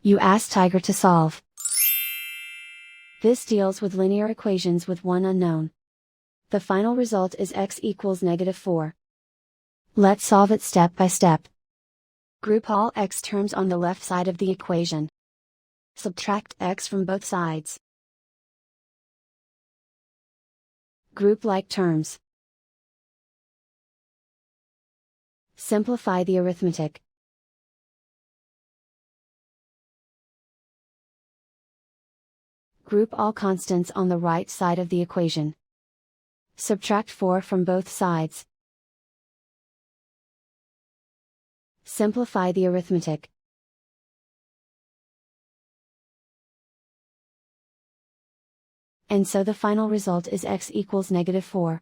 You ask Tiger to solve. This deals with linear equations with one unknown. The final result is x equals -4. Let's solve it step by step. Group all x terms on the left side of the equation. Subtract x from both sides. Group like terms. Simplify the arithmetic. Group all constants on the right side of the equation. Subtract 4 from both sides. Simplify the arithmetic. And so the final result is x equals -4.